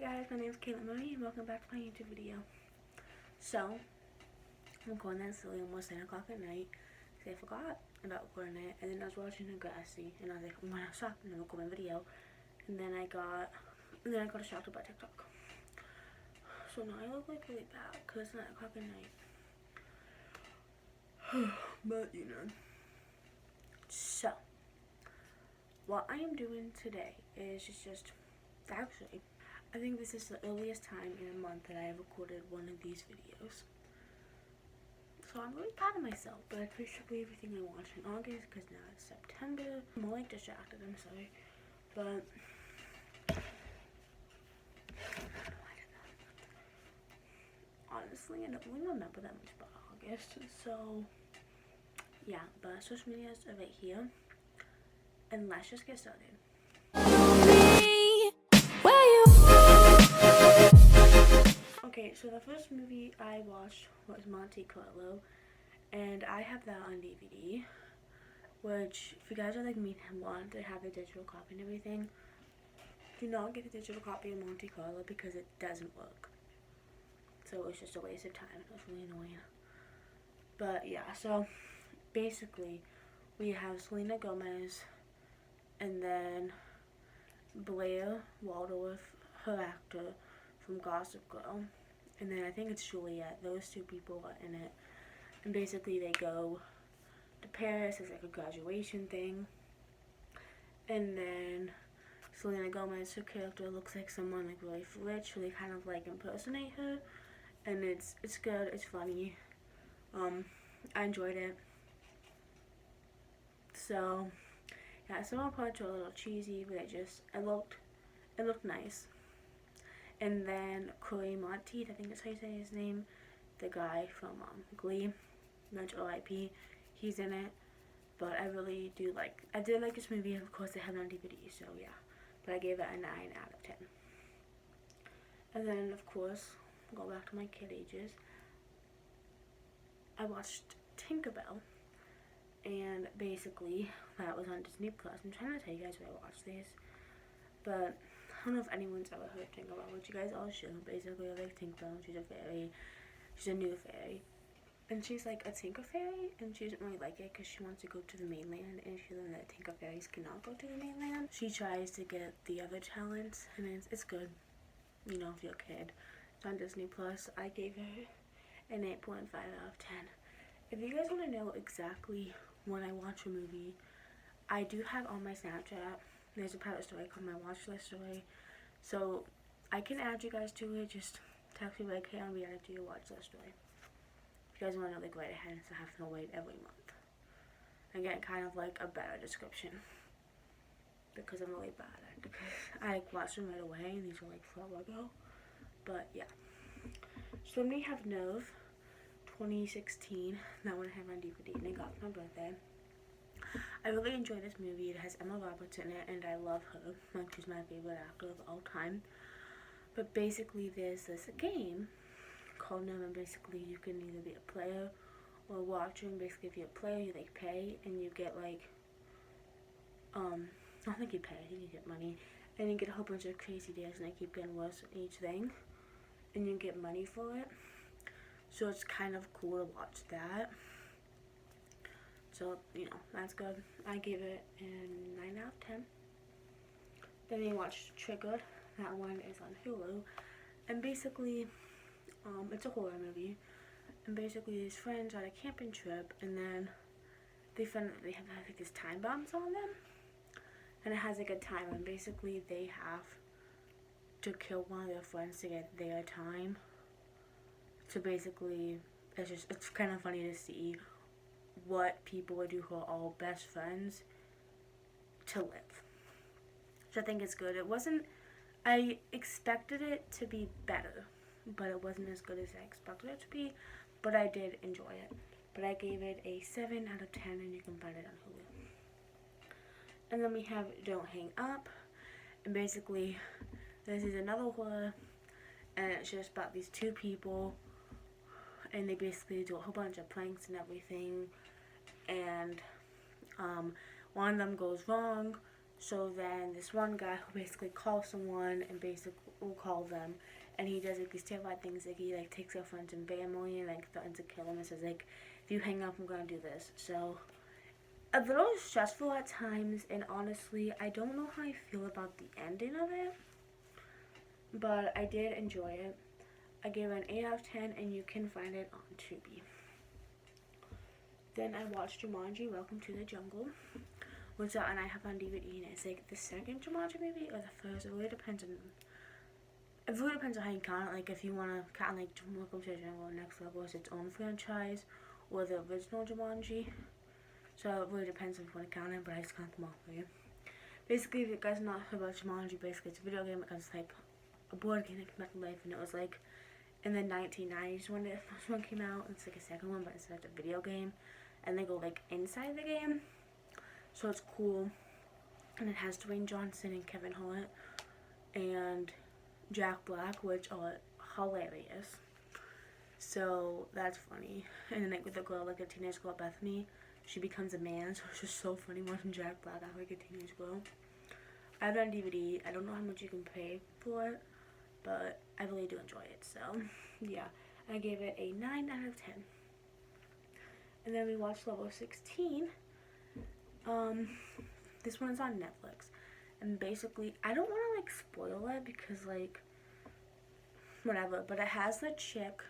guys, my name is Caitlin Marie and welcome back to my YouTube video. So, I'm recording this almost 10 o'clock at night because I forgot about recording it, and then I was watching Degrassi and I was like, I'm gonna stop and record my video, and then I got distracted by TikTok. So now I look like really bad because it's 9 o'clock at night. But you know. So, what I am doing today is just actually, I think this is the earliest time in a month that I have recorded one of these videos. So I'm really proud of myself, but that's basically everything I watched in August because now it's September. I'm more like distracted, I'm sorry. But honestly, I don't really remember that much about August. So yeah, but social medias are right here. And let's just get started. Okay, so the first movie I watched was Monte Carlo, and I have that on DVD, which if you guys are like me and want to have a digital copy and everything, do not get the digital copy of Monte Carlo because it doesn't work. So it's just a waste of time. It was really annoying. But yeah, so basically we have Selena Gomez and then Blair Waldorf, her actor from Gossip Girl, and then I think it's Juliet. Those two people are in it, and basically they go to Paris as like a graduation thing, and then Selena Gomez, her character looks like someone like really rich, really kind of like impersonate her, and it's good, it's funny. I enjoyed it. So yeah, some of the parts were a little cheesy, but it looked nice. And then Corey Monteith, I think that's how you say his name, the guy from Glee, Mensch R.I.P., he's in it. But I really do I did like this movie, of course I have it on DVD, so yeah. But I gave it a 9 out of 10. And then, of course, go back to my kid ages, I watched Tinkerbell. And basically, that was on Disney Plus. I'm trying to tell you guys where I watched this, but I don't know if anyone's ever heard of Tinkerbell, which you guys all should. Basically, I like Tinkerbell. She's a fairy. She's a new fairy. And she's like a Tinker fairy, and she doesn't really like it because she wants to go to the mainland, and she learned that Tinker fairies cannot go to the mainland. She tries to get the other talents, and it's good. You know, if you're a kid. It's on Disney Plus. I gave it an 8.5 out of 10. If you guys want to know exactly when I watch a movie, I do have on my Snapchat, there's a private story called my watch list story, so I can add you guys to it. Just text me like, hey, I'm gonna add to your watch list story. If you guys want to know like right ahead instead of having to wait every month and get kind of like a better description, because I'm really bad at it, because I watched them right away and these were like forever ago. But yeah, so we have Nerve 2016, that one I have on DVD, and I got for my birthday. I really enjoyed this movie. It has Emma Roberts in it, and I love her. Like, she's my favorite actor of all time. But basically, there's this game called Nerve, and basically you can either be a player or a watcher. And basically, if you're a player, you like pay, and you get like, I don't think you pay, I think you get money, and you get a whole bunch of crazy days, and they keep getting worse with each thing, and you get money for it. So it's kind of cool to watch that. So, you know, that's good. I gave it a 9 out of 10. Then we watched Triggered. That one is on Hulu. And basically, it's a horror movie. And basically, these friends are on a camping trip, and then they find that they have like these time bombs on them. And it has like a timer, and basically they have to kill one of their friends to get their time. So basically, it's kind of funny to see what people would do who are all best friends to live. So I think it's good. I expected it to be better, but it wasn't as good as I expected it to be, but I did enjoy it. But I gave it a 7 out of 10, and you can find it on Hulu. And then we have Don't Hang Up, and basically, this is another horror, and it's just about these two people, and they basically do a whole bunch of pranks and everything, and one of them goes wrong, so then this one guy who basically calls someone and basically we'll call them, and he does like these terrified things, like he like takes our friends and family and like threatens to kill them and says like, if you hang up, I'm gonna do this. So a little stressful at times, and honestly, I don't know how I feel about the ending of it, but I did enjoy it. I gave it an 8 out of 10, and you can find it on Tubi. Then I watched Jumanji, Welcome to the Jungle, which and I have on DVD, and it's like the second Jumanji movie or the first. It really depends on how you count it. Like if you want to count like Welcome to the Jungle Next Level as its own franchise, or the original Jumanji. So it really depends on if you want to count it, but I just count them all for you. Basically, if you guys not heard about Jumanji, basically it's a video game. It's like a board game that came back to life, and it was like in the 1990s when the first one came out. It's like a second one, but instead of a video game, and they go like inside the game, so it's cool. And it has Dwayne Johnson and Kevin Hart and Jack Black, which are hilarious. So that's funny. And then like with the girl, like a teenage girl, Bethany, she becomes a man, so it's just so funny watching Jack Black act like a teenage girl. I have it on DVD. I don't know how much you can pay for it, but I really do enjoy it. So yeah, I gave it a 9 out of 10. And then we watched Level 16. This one's on Netflix, and basically I don't want to like spoil it because like whatever, but it has the chick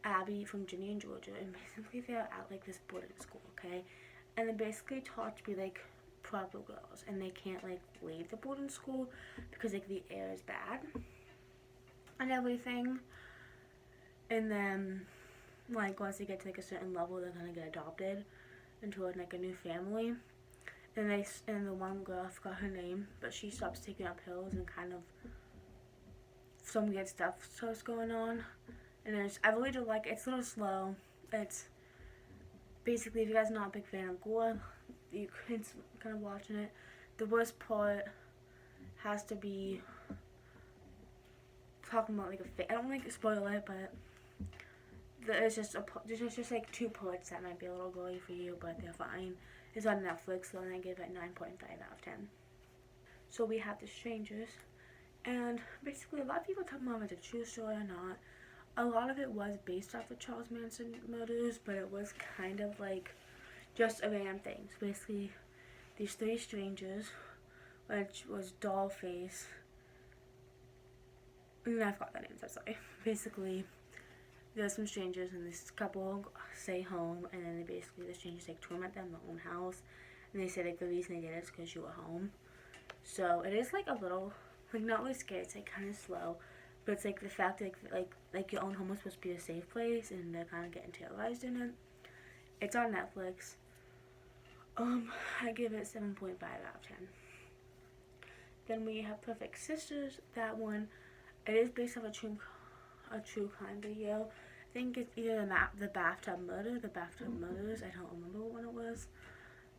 Abby from Ginny and Georgia, and basically they're at like this boarding school, okay, and they're basically taught to be like proper girls, and they can't like leave the boarding school because like the air is bad and everything. And then like once they get to like a certain level, they're gonna get adopted into like a new family. And the one girl, I forgot her name, but she stops taking up pills, and kind of some weird stuff starts going on. And I really do like it. It's a little slow. It's basically, if you guys are not a big fan of gore, you can kind of watching it. The worst part has to be talking about like I don't like to spoil it, but there's just like 2 parts that might be a little gory for you, but they're fine. It's on Netflix, so I give it 9.5 out of 10. So we have The Strangers, and basically a lot of people talk about if it's a true story or not. A lot of it was based off the Charles Manson murders, but it was kind of like just a random thing. So basically, these 3 strangers, which was Dollface, I forgot the names, I'm sorry. Basically, there's some strangers, and this couple stay home, and then the strangers like torment them in their own house, and they say like the reason they did it is because you were home. So it is like a little, like not really scary, it's like kind of slow, but it's like the fact that like your own home was supposed to be a safe place, and they're kind of getting terrorized in it. It's on Netflix. I give it 7.5 out of 10. Then we have Perfect Sisters. That one, it is based off a true crime video. I think it's either the bathtub murders. I don't remember what one it was,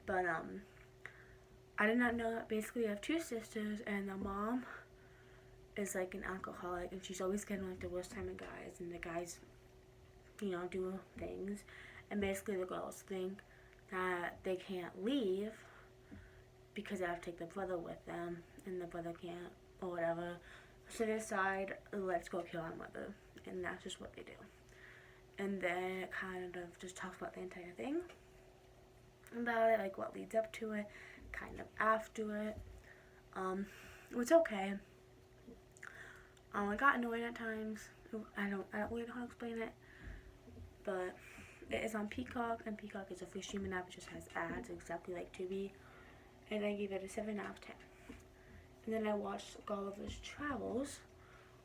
but I did not know that. Basically, you have 2 sisters, and the mom is like an alcoholic, and she's always getting like the worst time of guys, and the guys, do things, and basically the girls think that they can't leave because they have to take the brother with them, and the brother can't or whatever. So they decide, let's go kill our mother, and that's just what they do. And then it kind of just talks about the entire thing about it, like what leads up to it, kind of after it. It was okay. I got annoyed at times. I don't really know how to explain it, but it is on Peacock, and Peacock is a free streaming app. It just has ads, exactly like Tubi, and I gave it a 7 out of 10. And then I watched Gullivers Travels,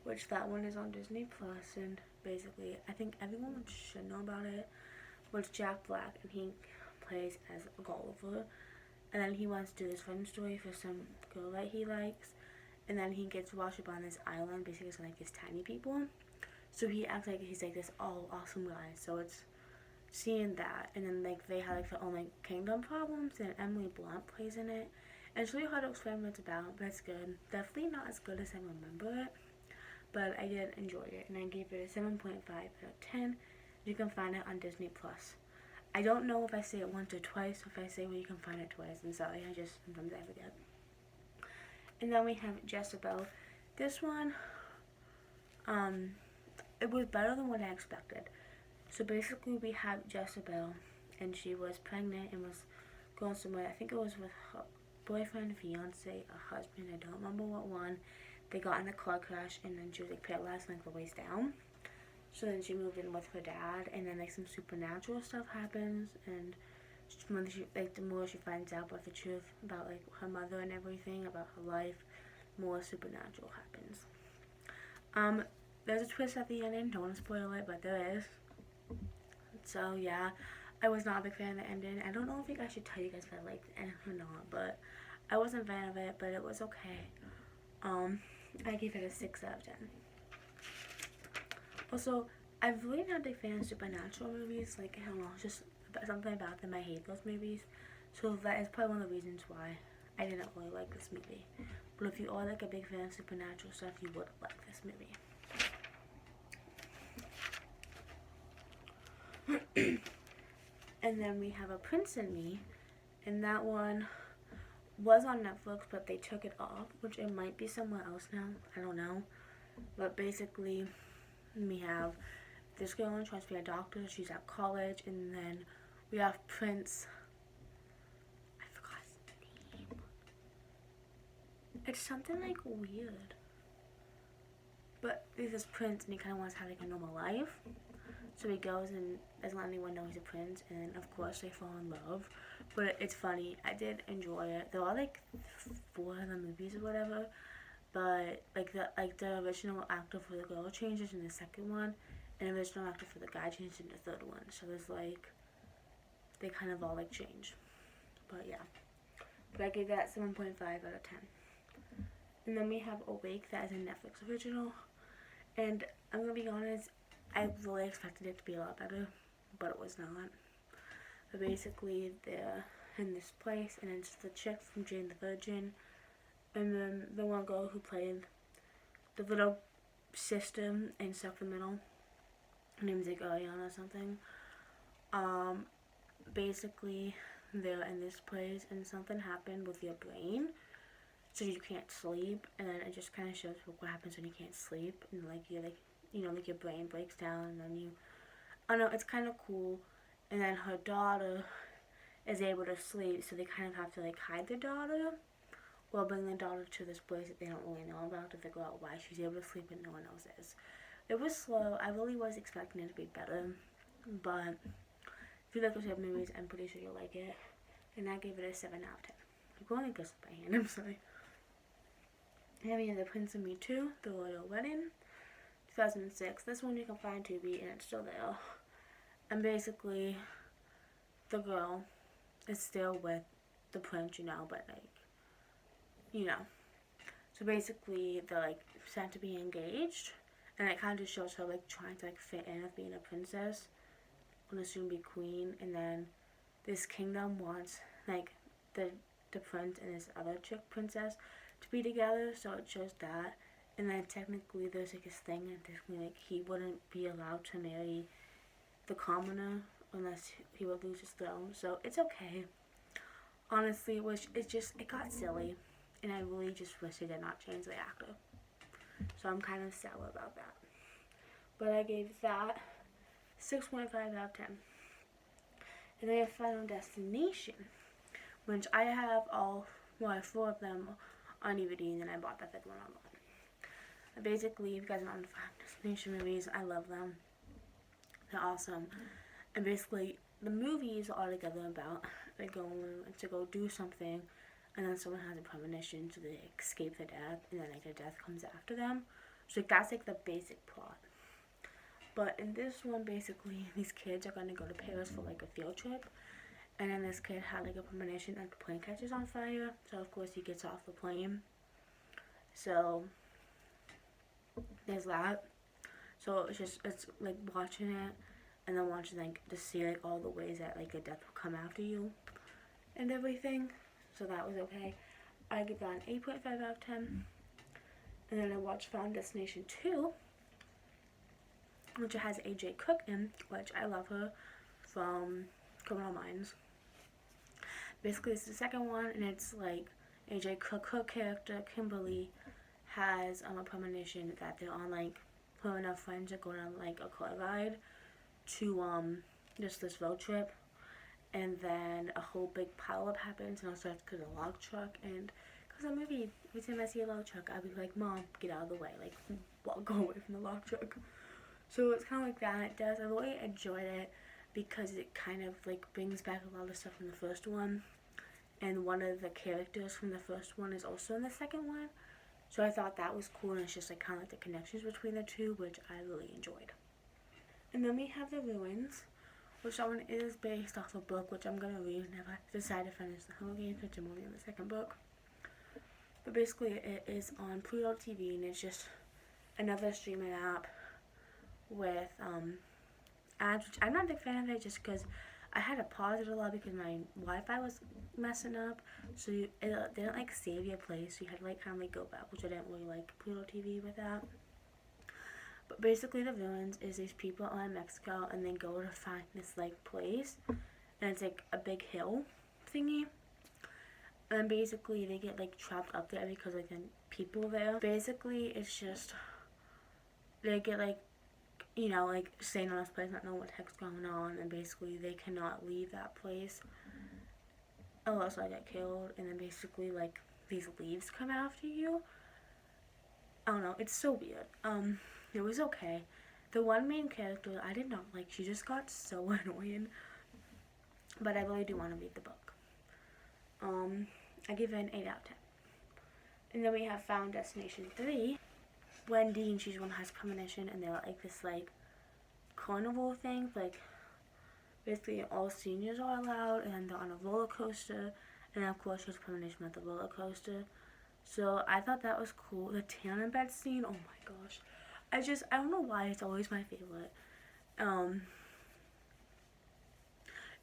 which that one is on Disney Plus, and basically I think everyone should know about it. But it's Jack Black, and he plays as Gulliver, and then he wants to do this fun story for some girl that he likes, and then he gets washed up on this island, basically it's like his tiny people. So he acts like he's like this all awesome guy. So it's seeing that, and then like they have like their own like kingdom problems, and Emily Blunt plays in it. And it's really hard to explain what it's about, but it's good. Definitely not as good as I remember it, but I did enjoy it, and I gave it a 7.5 out of 10. You can find it on Disney Plus. I don't know if I say it once or twice, or if I say where you can find it twice. I'm sorry, sometimes I forget. And then we have Jezebel. This one, it was better than what I expected. So basically we have Jezebel, and she was pregnant and was going somewhere. I think it was with her boyfriend, fiance, a husband, I don't remember what one. They got in a car crash, and then she was like paralyzed like the waist down. So then she moved in with her dad, and then like some supernatural stuff happens, and when she, like the more she finds out about the truth about like her mother and everything about her life, more supernatural happens. There's a twist at the ending. Don't want to spoil it, but there is. So yeah, I was not a big fan of the ending. I don't know if I should tell you guys if I liked the ending or not, but I wasn't a fan of it, but it was okay. I gave it a 6 out of 10. Also, I'm really not a big fan of supernatural movies. Like, I don't know, just something about them. I hate those movies. So that is probably one of the reasons why I didn't really like this movie. But if you are like a big fan of supernatural stuff, you would like this movie. And then we have A Prince and Me, and that one was on Netflix, but they took it off, which it might be somewhere else now. I don't know. But basically, we have this girl trying to be a doctor. She's at college, and then we have Prince. I forgot his name. It's something like weird. But there's this prince, and he kind of wants to have like a normal life. So he goes and doesn't let anyone know he's a prince, and of course they fall in love. But it's funny. I did enjoy it. There are like 4 of the movies or whatever, but like the original actor for the girl changes in the second one, and the original actor for the guy changes in the third one. So there's like they kind of all like change. But yeah. But I gave that 7.5 out of 10. And then we have Awake, that is a Netflix original. And I'm gonna be honest, I really expected it to be a lot better, but it was not. But basically, they're in this place, and it's the chick from Jane the Virgin, and then the one girl who played the little sister in Sacramento. Her name's like Ariana or something. Basically, they're in this place, and something happened with your brain, so you can't sleep, and then it just kind of shows what happens when you can't sleep, and like you're like, you know, like your brain breaks down, and then I don't know, it's kind of cool. And then her daughter is able to sleep, so they kind of have to like hide their daughter, or bring the daughter to this place that they don't really know about to figure out why she's able to sleep and no one else is. It was slow. I really was expecting it to be better, but if you like those type of movies, I'm pretty sure you'll like it. And I gave it a 7 out of 10. I'm going to guess by hand, I'm sorry. And we have The Prince and Me 2, The Royal Wedding, 2006. This one you can find Tubi, and it's still there. And basically, the girl is still with the prince, you know, but like, you know. So basically, they're like set to be engaged, and it kind of shows her like trying to like fit in with being a princess, gonna soon be queen, and then this kingdom wants like the prince and this other chick princess to be together, so it shows that. And then technically there's like this thing, and technically like he wouldn't be allowed to marry the commoner unless he would lose his throne. So it's okay. Honestly, it got silly, and I really just wish they did not change the actor. So I'm kind of sour about that. But I gave that 6.5 out of 10. And then I have Final Destination, which I have I have 4 of them on DVD, and then I bought that 5th one online. Basically, if you guys are on the Final Destination movies, I love them. They're awesome. And basically, the movies are all together about they go to go do something, and then someone has a premonition, so they escape the death, and then like the death comes after them. So like, that's like the basic plot. But in this one, basically, these kids are going to go to Paris for like a field trip, and then this kid had like a premonition that the plane catches on fire, so of course he gets off the plane. So there's that. So it's like watching it, and then watching like to see like all the ways that like the death will come after you and everything. So that was okay. I give that an 8.5 out of 10. And then I watched Final Destination 2, which has AJ Cook in, which I love her from Criminal Minds. Basically, it's the second one, and it's like AJ Cook, her character, Kimberly, has a premonition that they're on like her and her friends are going on like a car ride to just this road trip, and then a whole big pileup happens, and also that's because of a log truck. And because the movie, every time I see a log truck, I'll be like, Mom, get out of the way, like go away from the log truck. So it's kind of like that. It does. I really enjoyed it because it kind of like brings back a lot of stuff from the first one, and one of the characters from the first one is also in the second one. So I thought that was cool, and it's just like kind of like the connections between the two, which I really enjoyed. And then we have The Ruins, which that one is based off a book, which I'm gonna read whenever I decide to finish the Hunger Games, which I'm only in the second book. But basically, it is on Pluto TV, and it's just another streaming app with ads, which I'm not a big fan of it, just because I had to pause it a lot because my Wi-Fi was messing up, so it didn't like save your place, so you had to like kind of like go back, which I didn't really like Pluto TV with that. But basically, The Ruins is these people are in Mexico, and they go to find this like place, and it's like a big hill thingy, and basically they get like trapped up there because like the people there. Basically, it's just they get like, you know, like staying on this place, not knowing what the heck's going on, and basically they cannot leave that place unless I get killed. And then basically like these leaves come after you. I don't know, it's so weird. It was okay. The one main character I did not like, she just got so annoying, but I really do want to read the book. I give it an 8 out of 10. And then we have Found Destination 3. Wendy and she's one has premonition, and they're like this like carnival thing, like basically all seniors are allowed, and they're on a roller coaster, and of course there's premonition at the roller coaster. So I thought that was cool. The tanning bed scene, oh my gosh, I don't know why it's always my favorite.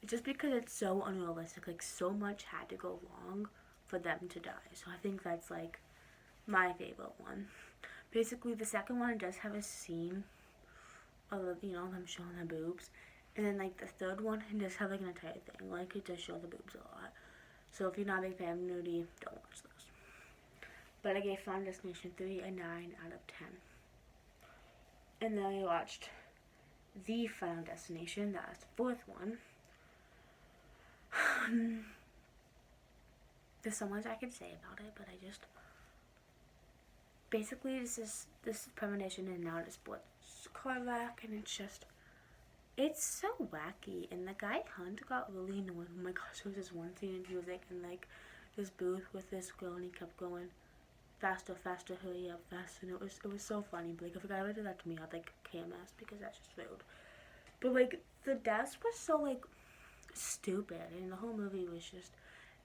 It's just because it's so unrealistic, like so much had to go wrong for them to die. So I think that's like my favorite one. Basically, the second one does have a scene of, you know, them showing their boobs. And then, like, the third one, it does have, like, an entire thing. Like, it does show the boobs a lot. So if you're not a big fan of nudity, don't watch those. But I gave Found Destination 3 a 9 out of 10. And then I watched The Final Destination. That's the fourth one. There's so much I could say about it, but I just... Basically, this premonition and now it's sports car wreck, and it's so wacky. And the guy Hunt got really annoyed. Oh my gosh, there was this one scene and he was like in like this booth with this girl, and he kept going faster, faster, hurry up, faster. And it was so funny. But like if a guy ever did that to me, I'd like KMS because that's just rude. But like the deaths were so like stupid, and the whole movie was just,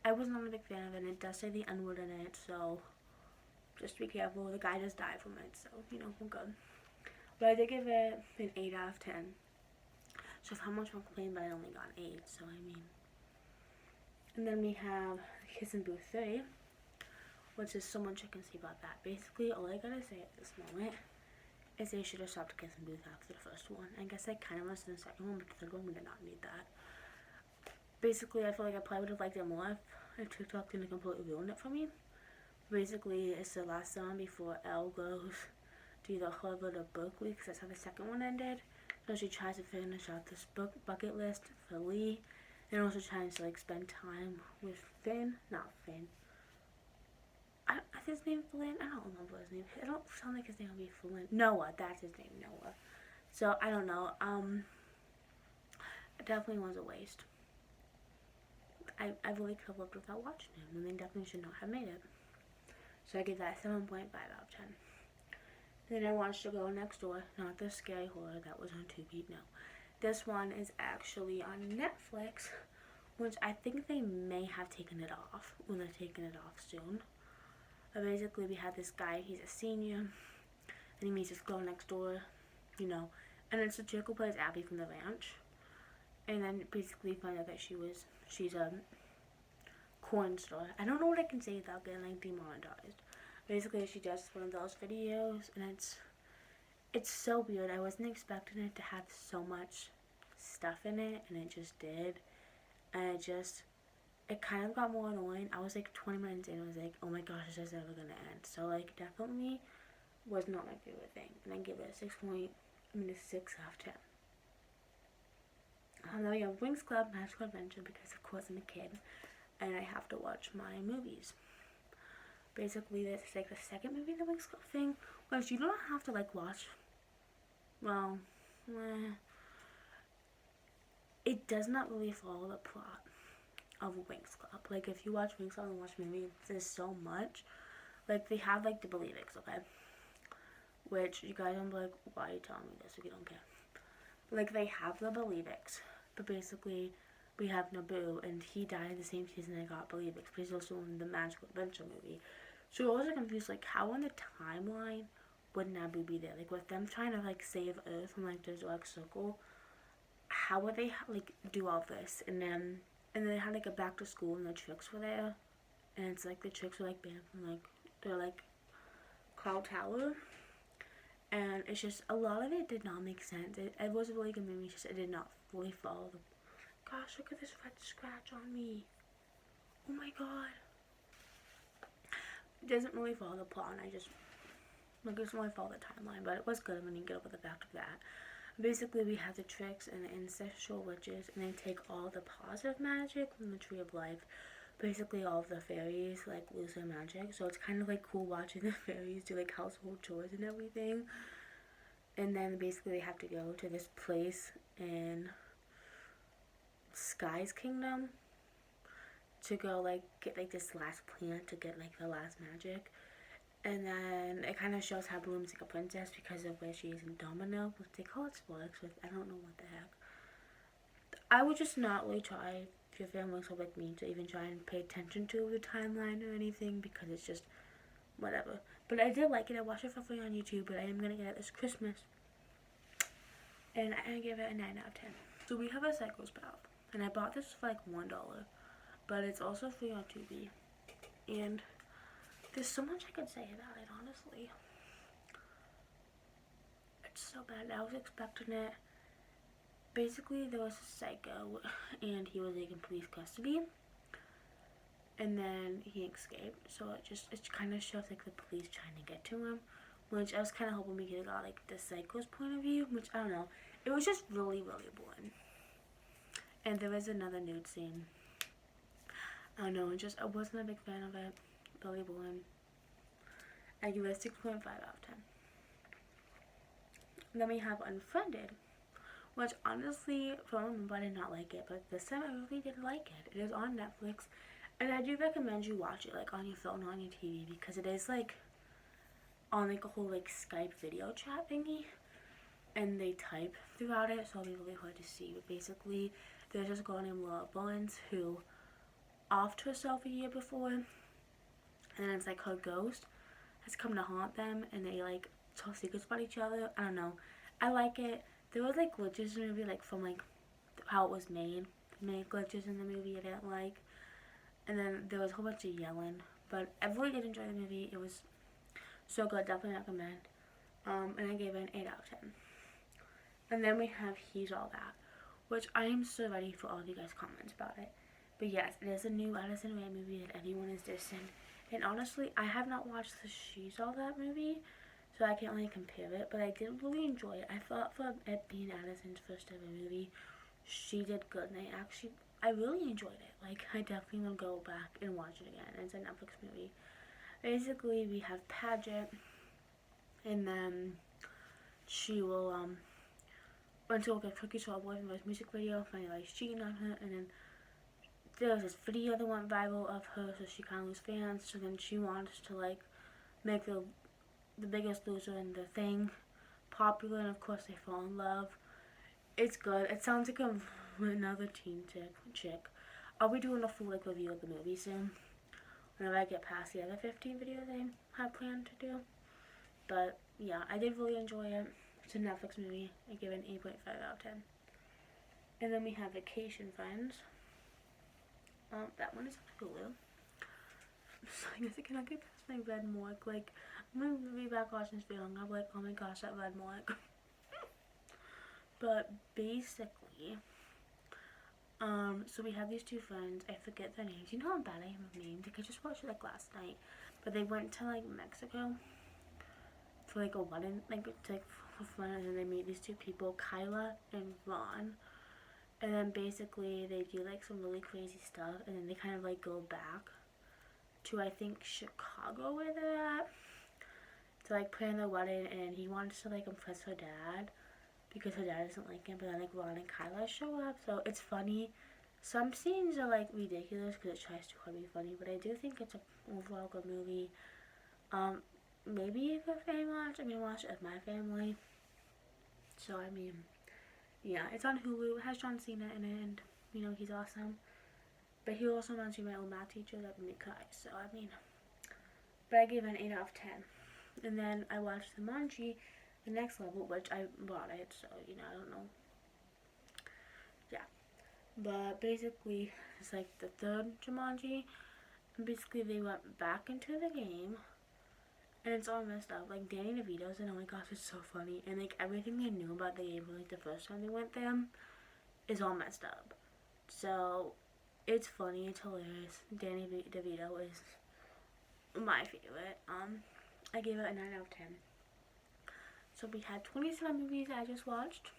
I was not a big fan of it. And it does say the N-word in it, so just be careful. The guy does die from it, so, you know, we're good. But I did give it an 8 out of 10. So how much I'm complaining, but I only got an 8, so I mean. And then we have Kissing Booth 3, which is so much I can say about that. Basically, all I gotta say at this moment is they should have stopped Kissing Booth after the first one. I guess I kind of missed the second one, but the third one we did not need that. Basically, I feel like I probably would have liked it more if TikTok didn't completely ruin it for me. Basically, it's the last song before Elle goes to either Harvard or Berkeley, because that's how the second one ended. So she tries to finish out this bucket list for Lee, and also trying to like spend time with Finn. Not Finn. I think his name Flynn. I don't remember his name. I don't sound like his name would be Flynn. Noah. That's his name, Noah. So I don't know. It definitely was a waste. I really could have lived without watching him, and they definitely should not have made it. So I give that 7.5 out of 10. Then I watched The Girl Next Door, not the scary horror that was on Tubi, no. This one is actually on Netflix, which I think they may have taken it off, when they're taking it off soon. But basically, we had this guy, he's a senior, and he meets this girl next door, you know, and it's the chick who plays Abby from The Ranch. And then basically find out that she's a corn star. I don't know what I can say without getting like demonetized. Basically, she does one of those videos, and it's so weird. I wasn't expecting it to have so much stuff in it, and it just did. And it kind of got more annoying. I was like 20 minutes in, I was like, oh my gosh, this is never gonna end. So like definitely was not my favorite thing. And I give it a 6 out of 10. Then we have Winx Club Magical Adventure because of course I'm a kid and I have to watch my movies. Basically this is like the second movie in the Winx Club thing, which you don't have to like watch. Well, it does not really follow the plot of Winx Club. Like if you watch Winx Club and watch the movie, there's so much. Like they have like the Believix, okay? Which you guys don't be like, why are you telling me this if you don't care? Like they have the Believix, but basically we have Naboo and he died in the same season I got Believix, but he's also in the Magical Adventure movie. So I was confused, like how on the timeline would Naboo be there? Like with them trying to like save Earth from like the Dark Circle, how would they like do all this? And then they had like a back to school and the Tricks were there, and it's like the Tricks were like banned from like their like Cloud Tower, and it's just a lot of it did not make sense. It was a really good movie, just it did not fully follow the. Gosh, look at this red scratch on me. Oh my god. It doesn't really follow the plot, and I just like it doesn't really follow the timeline, but it was good when you get over the fact of that. Basically, we have the Tricks and the ancestral witches, and they take all the positive magic from the Tree of Life. Basically, all of the fairies like lose their magic, so it's kind of like cool watching the fairies do like household chores and everything. And then basically, they have to go to this place in Sky's Kingdom to go like get like this last plant to get like the last magic. And then it kind of shows how Bloom's like a princess because of where she is in Domino, which they call it spoilers, but I don't know what the heck. I would just not really try, if your family looks like me, to even try and pay attention to the timeline or anything, because it's just whatever. But I did like it. I watched it for free on YouTube, but I am going to get it this Christmas. And I give it a 9 out of 10. So we have a Psychospot, and I bought this for like $1, but it's also free on Tubi. And there's so much I could say about it, honestly. It's so bad. I was expecting it. Basically, there was a psycho, and he was like in police custody, and then he escaped. So it kind of shows like the police trying to get to him, which I was kind of hoping we could got like the psycho's point of view, which I don't know. It was just really, really boring. And there was another nude scene. I don't know. I wasn't a big fan of it. Really boring. I give it a 6.5 out of 10. And then we have Unfriended, which honestly, for a moment, I did not like it, but this time I really did like it. It is on Netflix, and I do recommend you watch it like on your phone or on your TV, because it is like on like a whole like Skype video chat thingy, and they type throughout it, so it'll be really hard to see. But basically, there's this girl named Laura Barnes who offed herself a year before, and then it's like her ghost has come to haunt them, and they like tell secrets about each other. I don't know. I like it. There was like glitches in the movie, like from like how it was made. Many glitches in the movie I didn't like, and then there was a whole bunch of yelling. But I really did enjoy the movie. It was so good. Definitely recommend. And I gave it an 8 out of 10. And then we have Hes All That, which I am so ready for all of you guys' comments about it. But yes, it is a new Addison Rae movie that everyone is dissing. And honestly, I have not watched the She's All That movie, so I can't really compare it. But I did really enjoy it. I thought for it being Addison's first ever movie, she did good. And I really enjoyed it. Like, I definitely will go back and watch it again. It's a Netflix movie. Basically, we have Paget, and then she will, went to get cookies for her boyfriend for his music video, finally like cheating on her, and then there was this video that went viral of her, so she kind of lose fans, so then she wants to like make the Biggest Loser in the thing popular, and of course they fall in love. It's good. It sounds like another teen chick. I'll be doing a full like review of the movie soon, whenever I get past the other 15 videos I have planned to do. But yeah, I did really enjoy it. It's a Netflix movie. I give it an 8.5 out of 10. And then we have Vacation Friends. That one is on Hulu. So I guess I cannot get past my red mark. Like, I'm gonna be back watching this video and I'm like, oh my gosh, that red mark. But basically, So we have these two friends. I forget their names. You know how bad I am with names. Like I just watched it like last night, but they went to like Mexico for like a wedding, like to, like for fun, and then they meet these two people, Kyla and Ron, and then basically they do like some really crazy stuff, and then they kind of like go back to I think Chicago where they're at to like plan their wedding, and he wants to like impress her dad because her dad doesn't like him, but then like Ron and Kyla show up, so it's funny. Some scenes are like ridiculous because it tries too hard to be funny, but I do think it's an overall good movie. Um, Maybe if a family watch, I'm gonna watch it with my family. So I mean, yeah, it's on Hulu. It has John Cena in it, and you know he's awesome. But he also reminds me of my old math teacher that made me cry. So I mean, but I gave it an 8 out of 10. And then I watched Jumanji, the next level, which I bought it. So you know I don't know. Yeah, but basically it's like the third Jumanji. And basically they went back into the game. And it's all messed up. Like Danny DeVito's and oh my gosh, it's so funny. And like everything they knew about the game from like the first time they went there is all messed up. So it's funny, it's hilarious. Danny DeVito is my favorite. I gave it a 9 out of 10. So we had 27 movies I just watched.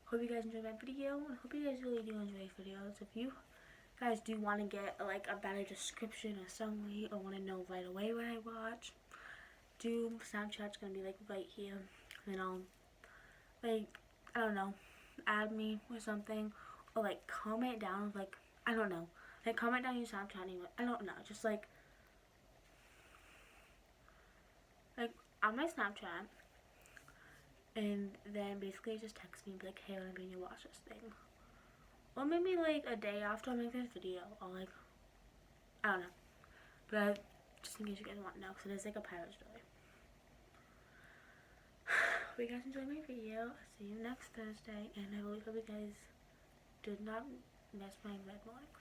Hope you guys enjoyed my video. I hope you guys really do enjoy videos. If you guys do want to get like a better description or summary or want to know right away what I watch, do Snapchat's gonna be like right here, and then I'll like I don't know, add me or something, or like comment down like I don't know, like comment down your Snapchat anyway. I don't know, just like on my Snapchat, and then basically just text me and be like, hey, I want to be in your watch this thing, or maybe like a day after I make this video, or like I don't know, but just in case you guys want to know, because it is like a pirate story. Hope you guys enjoyed my video. I'll see you next Thursday, and I really hope you guys did not miss my red mark.